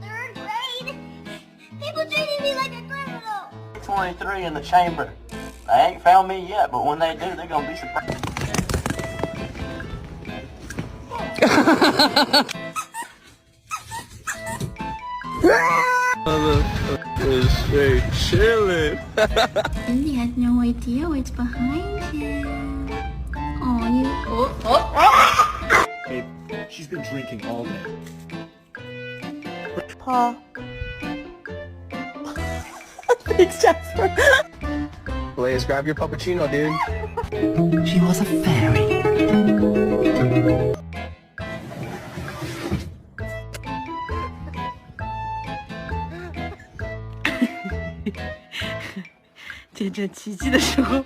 Third grade? People treating me like a criminal. 23 in the chamber. They ain't found me yet, but when they do, they're gonna be surprised. Motherfucker straight chilling. He has no idea what's behind him. Oh, you. Babe, she's been drinking all day. Pa. Thanks, Jasper. Blaze, grab your puppuccino, dude. She was a fairy. 见证奇迹的时候，